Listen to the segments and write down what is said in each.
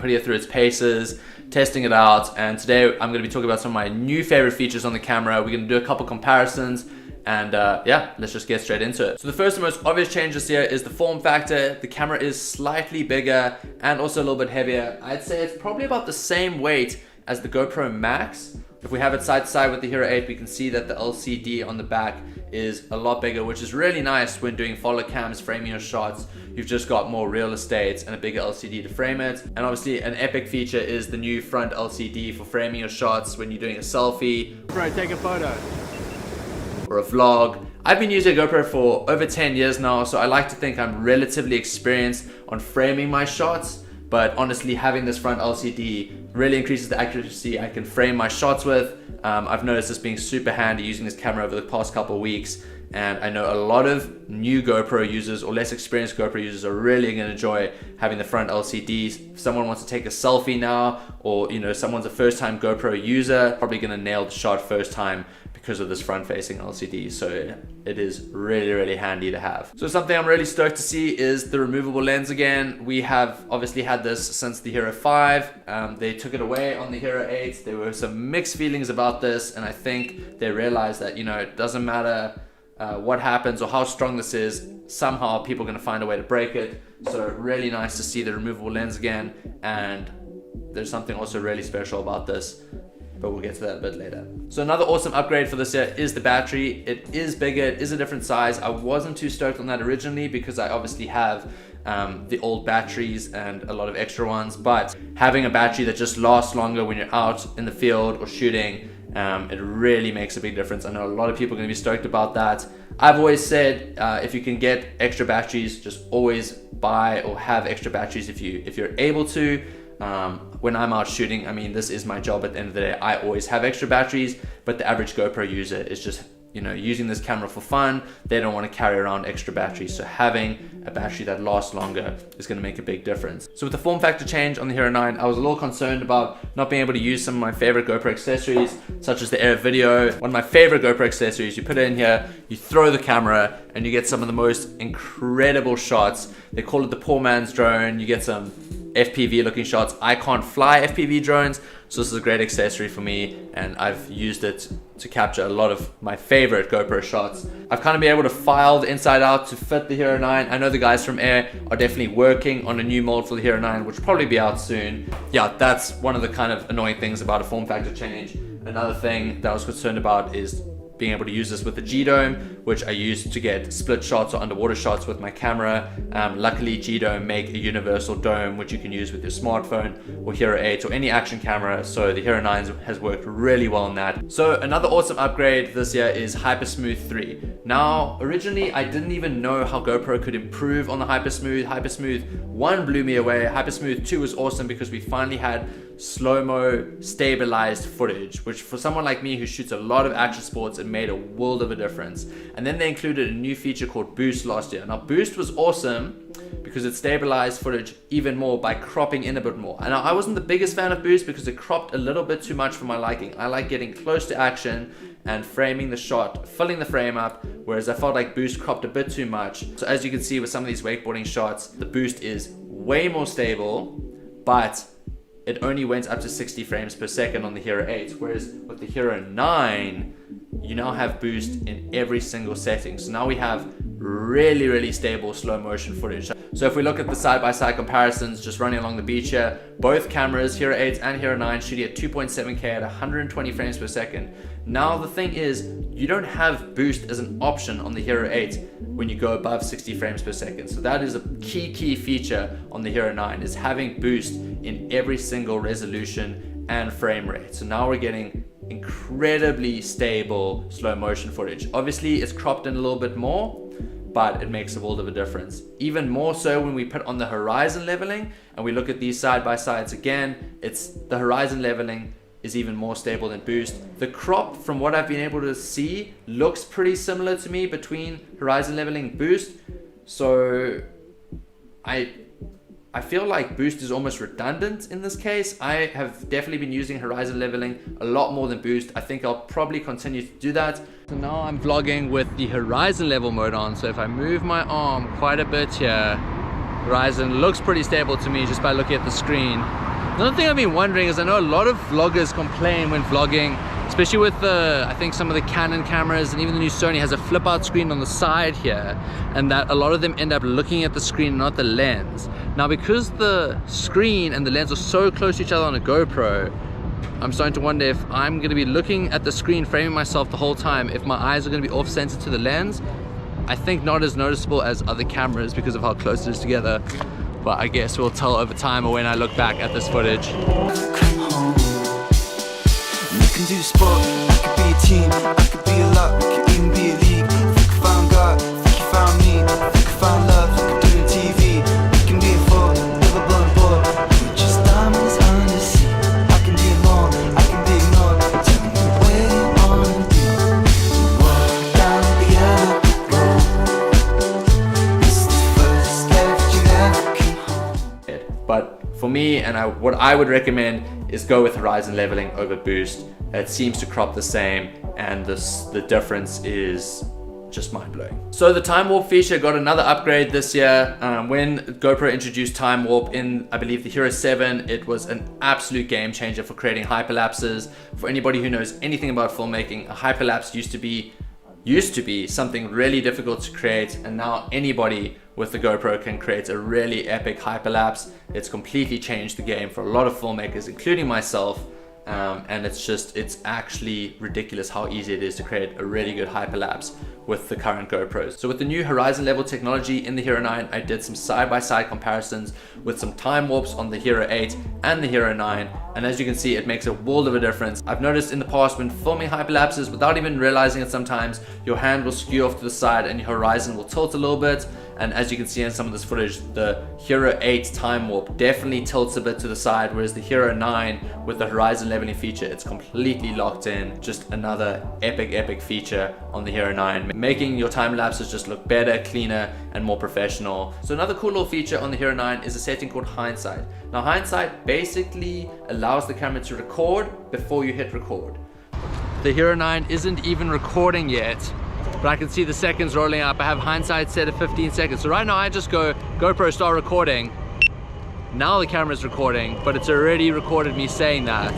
putting it through its paces, testing it out, and today I'm going to be talking about some of my new favorite features on the camera. We're going to do a couple comparisons, and yeah, let's just get straight into it. So the first and most obvious change this year is the form factor. The camera is slightly bigger and also a little bit heavier. I'd say it's probably about the same weight as the GoPro Max. If we have it side to side with the Hero 8, we can see that the LCD on the back is a lot bigger, which is really nice when doing follow cams, framing your shots. You've just got more real estate and a bigger LCD to frame it. And obviously an epic feature is the new front LCD for framing your shots when you're doing a selfie. Bro, take a photo. Or a vlog. I've been using a GoPro for over 10 years now, so I like to think I'm relatively experienced on framing my shots. But honestly, having this front LCD really increases the accuracy I can frame my shots with. I've noticed this being super handy using this camera over the past couple of weeks. And I know a lot of new GoPro users or less experienced GoPro users are really going to enjoy having the front LCD. If someone wants to take a selfie now, or someone's a first-time GoPro user, probably going to nail the shot first time because of this front-facing LCD. So it is really, really handy to have. So something I'm really stoked to see is the removable lens again. We have obviously had this since the Hero 5. They took it away on the Hero 8. There were some mixed feelings about this, and I think they realized that it doesn't matter what happens or how strong this is, somehow people are going to find a way to break it. So really nice to see the removable lens again, and there's something also really special about this, but we'll get to that a bit later. So another awesome upgrade for this year is the battery. It is bigger, it is a different size. I wasn't too stoked on that originally because I obviously have the old batteries and a lot of extra ones, but having a battery that just lasts longer when you're out in the field or shooting, it really makes a big difference. I know a lot of people are going to be stoked about that. I've always said if you can get extra batteries, just always buy or have extra batteries if you're able to. When I'm out shooting, I mean, this is my job at the end of the day. I always have extra batteries, but the average GoPro user is just using this camera for fun. They don't want to carry around extra batteries, so having a battery that lasts longer is going to make a big difference. So with the form factor change on the Hero 9, I was a little concerned about not being able to use some of my favorite GoPro accessories, such as the Air Video. One of my favorite GoPro accessories, you put it in here, you throw the camera, and you get some of the most incredible shots. They call it the poor man's drone. You get some FPV looking shots. I can't fly FPV drones, so this is a great accessory for me, and I've used it to capture a lot of my favorite GoPro shots. I've kind of been able to file the inside out to fit the Hero 9. I know the guys from Air are definitely working on a new mold for the Hero 9, which will probably be out soon. Yeah, that's one of the kind of annoying things about a form factor change. Another thing that I was concerned about is being able to use this with the G-Dome, which I use to get split shots or underwater shots with my camera. Luckily, G-Dome make a universal dome, which you can use with your smartphone or Hero 8 or any action camera. So the Hero 9 has worked really well on that. So another awesome upgrade this year is HyperSmooth 3. Now, originally, I didn't even know how GoPro could improve on the HyperSmooth. HyperSmooth 1 blew me away. HyperSmooth 2 was awesome because we finally had slow-mo stabilized footage, which for someone like me who shoots a lot of action sports, it made a world of a difference. And then they included a new feature called Boost last year. Now Boost was awesome because it stabilized footage even more by cropping in a bit more. And I wasn't the biggest fan of Boost because it cropped a little bit too much for my liking. I like getting close to action and framing the shot, filling the frame up, whereas I felt like Boost cropped a bit too much. So as you can see with some of these wakeboarding shots, the Boost is way more stable, but it only went up to 60 frames per second on the Hero 8, whereas with the Hero 9, you now have Boost in every single setting. So now we have really, really stable slow motion footage. So if we look at the side-by-side comparisons, just running along the beach here, both cameras, Hero 8 and Hero 9, shooting at 2.7K at 120 frames per second. Now the thing is, you don't have Boost as an option on the Hero 8 when you go above 60 frames per second. So that is a key feature on the Hero 9, is having Boost in every single resolution and frame rate. So now we're getting incredibly stable slow motion footage. Obviously it's cropped in a little bit more, but it makes a world of a difference. Even more so when we put on the horizon leveling and we look at these side by sides again, it's the horizon leveling is even more stable than Boost. The crop, from what I've been able to see, looks pretty similar to me between horizon leveling and Boost. So I feel like Boost is almost redundant in this case. I have definitely been using horizon leveling a lot more than Boost. I think I'll probably continue to do that. So now I'm vlogging with the horizon level mode on. So if I move my arm quite a bit here, horizon looks pretty stable to me just by looking at the screen. Another thing I've been wondering is I know a lot of vloggers complain when vlogging, especially with I think some of the Canon cameras and even the new Sony has a flip out screen on the side here, and that a lot of them end up looking at the screen, not the lens. Now because the screen and the lens are so close to each other on a GoPro, I'm starting to wonder if I'm going to be looking at the screen, framing myself the whole time, if my eyes are going to be off-center to the lens. I think not as noticeable as other cameras because of how close it is together, but I guess we'll tell over time or when I look back at this footage. You can do sport, I could be a team, I could be a lot, we could even be a league. Think you found God, think you found me, think you found love, like I do on TV. We can be a four, live above board, we're just diamonds under the sea. I can be alone, I can be ignored, tell me where you wanna be. Walk down the yellow road, it's the first step you ever came home. But for me, and what I would recommend is go with horizon leveling over boost. It seems to crop the same, and the difference is just mind-blowing. So the TimeWarp feature got another upgrade this year. When GoPro introduced TimeWarp in, I believe, the HERO9, it was an absolute game changer for creating hyperlapses. For anybody who knows anything about filmmaking, a hyperlapse used to be something really difficult to create, and now anybody with the GoPro can create a really epic hyperlapse. It's completely changed the game for a lot of filmmakers, including myself. And it's actually ridiculous how easy it is to create a really good hyperlapse with the current GoPros. So with the new horizon level technology in the HERO9, I did some side-by-side comparisons with some time warps on the HERO8 and the HERO9, and as you can see, it makes a world of a difference. I've noticed in the past when filming hyperlapses, without even realizing it sometimes, your hand will skew off to the side and your horizon will tilt a little bit. And as you can see in some of this footage, the HERO8 time warp definitely tilts a bit to the side, whereas the HERO9 with the horizon leveling feature, it's completely locked in. Just another epic feature on the HERO9, making your time lapses just look better, cleaner, and more professional. So another cool little feature on the HERO9 is a setting called hindsight. Now hindsight basically allows the camera to record before you hit record. The HERO9 isn't even recording yet, but I can see the seconds rolling up. I have hindsight set at 15 seconds. So right now I just go, GoPro start recording. Now the camera's recording, but it's already recorded me saying that.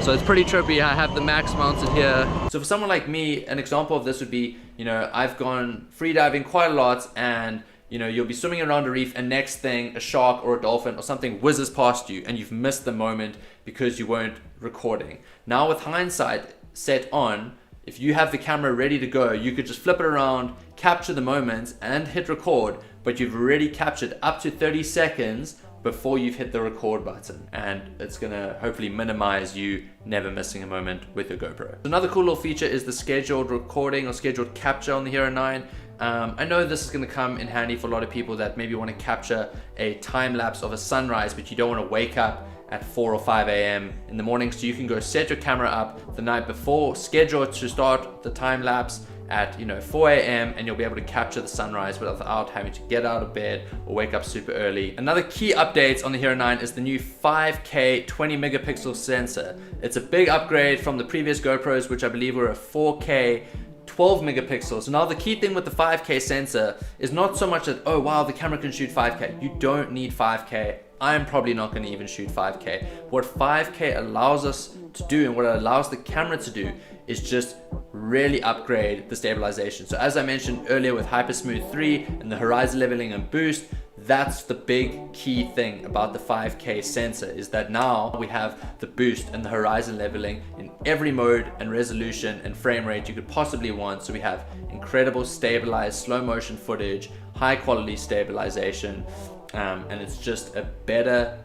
So it's pretty trippy. I have the max mounted here. So for someone like me, an example of this would be, I've gone freediving quite a lot, and you'll be swimming around a reef and next thing, a shark or a dolphin or something whizzes past you and you've missed the moment because you weren't recording. Now with hindsight set on, if you have the camera ready to go, you could just flip it around, capture the moment and hit record, but you've already captured up to 30 seconds before you've hit the record button, and it's gonna hopefully minimize you never missing a moment with your GoPro. Another cool little feature is the scheduled recording or scheduled capture on the HERO9. I know this is going to come in handy for a lot of people that maybe want to capture a time lapse of a sunrise, but you don't want to wake up at 4 or 5 a.m. in the morning. So you can go set your camera up the night before, schedule it to start the time lapse at 4 a.m. and you'll be able to capture the sunrise without having to get out of bed or wake up super early. Another key update on the HERO9 is the new 5K 20 megapixel sensor. It's a big upgrade from the previous GoPros, which I believe were a 4K 12 megapixels. So now the key thing with the 5K sensor is not so much that, oh wow, the camera can shoot 5K. You don't need 5K. I'm probably not going to even shoot 5K. What 5K allows us to do and what it allows the camera to do is just really upgrade the stabilization. So as I mentioned earlier with HyperSmooth 3 and the horizon leveling and boost, that's the big key thing about the 5K sensor, is that now we have the boost and the horizon leveling in every mode and resolution and frame rate you could possibly want. So we have incredible stabilized slow motion footage, high quality stabilization, and it's just a better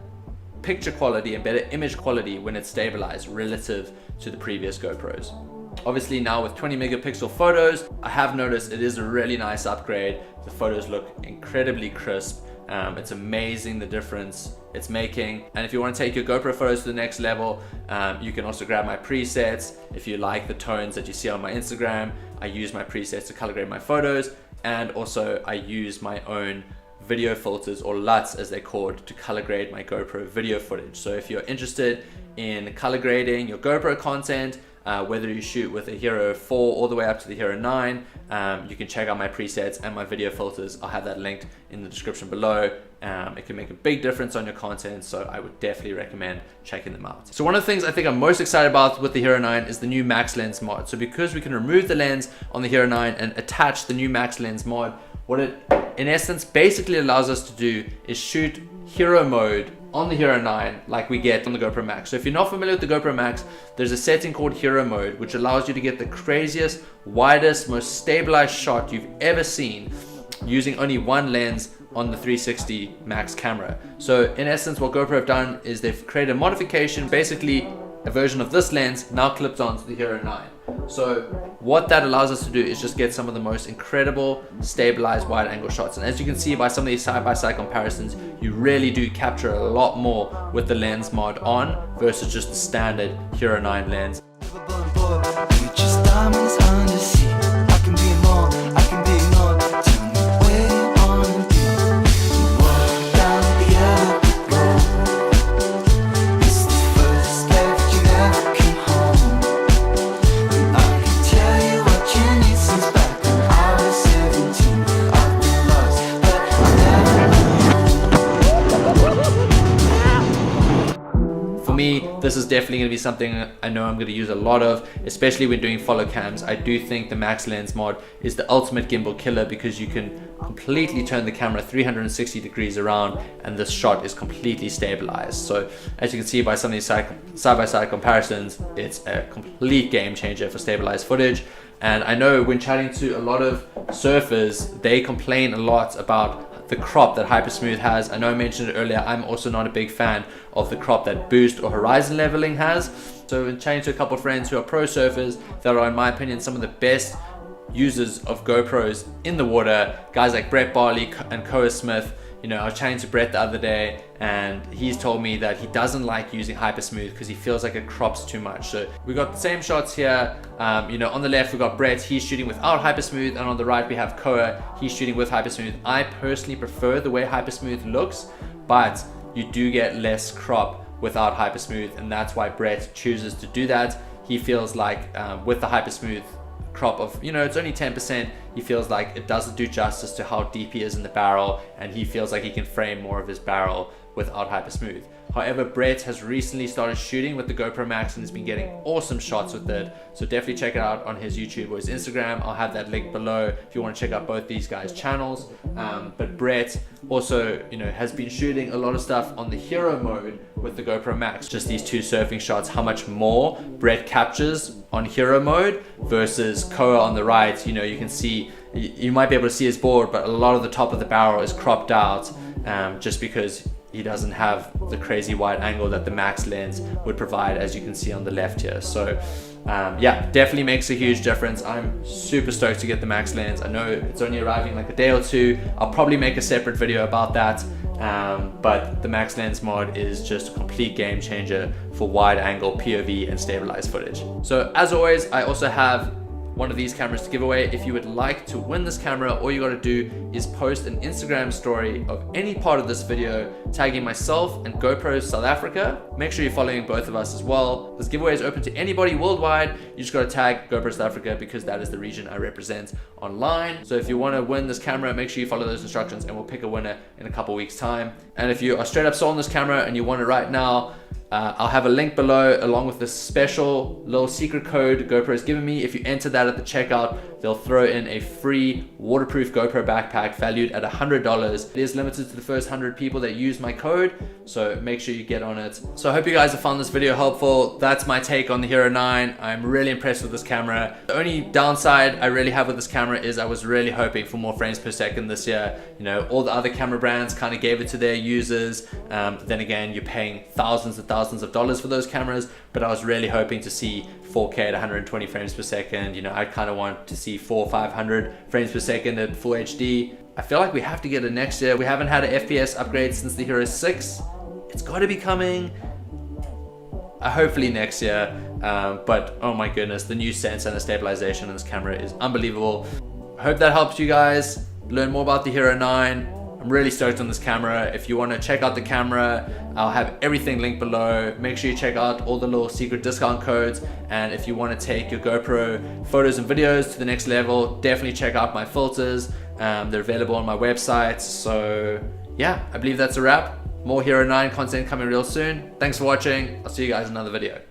picture quality and better image quality when it's stabilized relative to the previous GoPros. Obviously now with 20 megapixel photos, I have noticed it is a really nice upgrade. The photos look incredibly crisp. It's amazing the difference it's making. And if you want to take your GoPro photos to the next level, you can also grab my presets. If you like the tones that you see on my Instagram, I use my presets to color grade my photos, and also I use my own video filters, or LUTs as they're called, to color grade my GoPro video footage. So if you're interested in color grading your GoPro content, whether you shoot with a Hero 4 all the way up to the Hero 9. You can check out my presets and my video filters. I'll have that linked in the description below. It can make a big difference on your content, so I would definitely recommend checking them out. So one of the things I think I'm most excited about with the Hero 9 is the new max lens mod. So because we can remove the lens on the Hero 9 and attach the new max lens mod, what it in essence basically allows us to do is shoot hero mode on the Hero 9 like we get on the GoPro Max. So if you're not familiar with the GoPro Max, there's a setting called hero mode which allows you to get the craziest, widest, most stabilized shot you've ever seen using only one lens on the 360 max camera. So in essence, what GoPro have done is they've created a modification, basically a version of this lens now clipped onto the Hero 9. So what that allows us to do is just get some of the most incredible stabilized wide angle shots. And as you can see by some of these side-by-side comparisons, you really do capture a lot more with the lens mod on versus just the standard Hero 9 lens. This is definitely going to be something I know I'm going to use a lot of, especially when doing follow cams. I do think the max lens mod is the ultimate gimbal killer because you can completely turn the camera 360 degrees around and this shot is completely stabilized. So as you can see by some of these side-by-side comparisons, it's a complete game changer for stabilized footage. And I know when chatting to a lot of surfers, they complain a lot about the crop that HyperSmooth has. I know I mentioned it earlier, I'm also not a big fan of the crop that Boost or Horizon Leveling has. So in chatting to a couple of friends who are pro surfers that are in my opinion some of the best users of GoPros in the water, guys like Brett Barley and Koa Smith. You know, I was chatting to Brett the other day and he's told me that he doesn't like using HyperSmooth because he feels like it crops too much. So we got the same shots here. You know, on the left we got Brett, he's shooting without HyperSmooth, and on the right we have Koa, he's shooting with HyperSmooth. I personally prefer the way HyperSmooth looks, but you do get less crop without HyperSmooth, and that's why Brett chooses to do that. He feels like with the HyperSmooth crop of, you know, it's only 10%, he feels like it doesn't do justice to how deep he is in the barrel, and he feels like he can frame more of his barrel without HyperSmooth. However, Brett has recently started shooting with the GoPro Max and has been getting awesome shots with it. So definitely check it out on his YouTube or his Instagram. I'll have that link below if you want to check out both these guys' channels. But Brett also, you know, has been shooting a lot of stuff on the hero mode with the GoPro Max. Just these two surfing shots, how much more Brett captures on hero mode versus Koa on the right. You know, you can see, you might be able to see his board, but a lot of the top of the barrel is cropped out just because he doesn't have the crazy wide angle that the max lens would provide, as you can see on the left here. So yeah, definitely makes a huge difference. I'm super stoked to get the max lens. I know it's only arriving like a day or two. I'll probably make a separate video about that, but the max lens mod is just a complete game changer for wide angle POV and stabilized footage. So as always, I also have one of these cameras to give away. If you would like to win this camera, all you got to do is post an Instagram story of any part of this video tagging myself and GoPro South Africa. Make sure you're following both of us as well. This giveaway is open to anybody worldwide. You just got to tag GoPro South Africa because that is the region I represent online. So if you want to win this camera, make sure you follow those instructions and we'll pick a winner in a couple weeks time. And if you are straight up sold on this camera and you want it right now, I'll have a link below along with this special little secret code GoPro has given me. If you enter that at the checkout, they'll throw in a free waterproof GoPro backpack valued at $100. It is limited to the first 100 people that use my code, so make sure you get on it. So I hope you guys have found this video helpful. That's my take on the Hero 9. I'm really impressed with this camera. The only downside I really have with this camera is I was really hoping for more frames per second this year. You know, all the other camera brands kind of gave it to their users. Then again, you're paying thousands and thousands of dollars for those cameras, but I was really hoping to see 4K at 120 frames per second. You know, I kind of want to see 400 or 500 frames per second at full HD. I feel like we have to get it next year. We haven't had an FPS upgrade since the Hero 6. It's got to be coming. Hopefully next year. But oh my goodness, the new sensor and the stabilization in this camera is unbelievable. I hope that helps you guys learn more about the Hero 9. I'm really stoked on this camera. If you want to check out the camera, I'll have everything linked below. Make sure you check out all the little secret discount codes. And if you want to take your GoPro photos and videos to the next level, definitely check out my filters. They're available on my website. So yeah, I believe that's a wrap. More HERO9 content coming real soon. Thanks for watching. I'll see you guys in another video.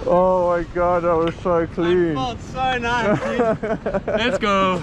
Oh my god, that was so clean. That felt so nice, dude. Let's go.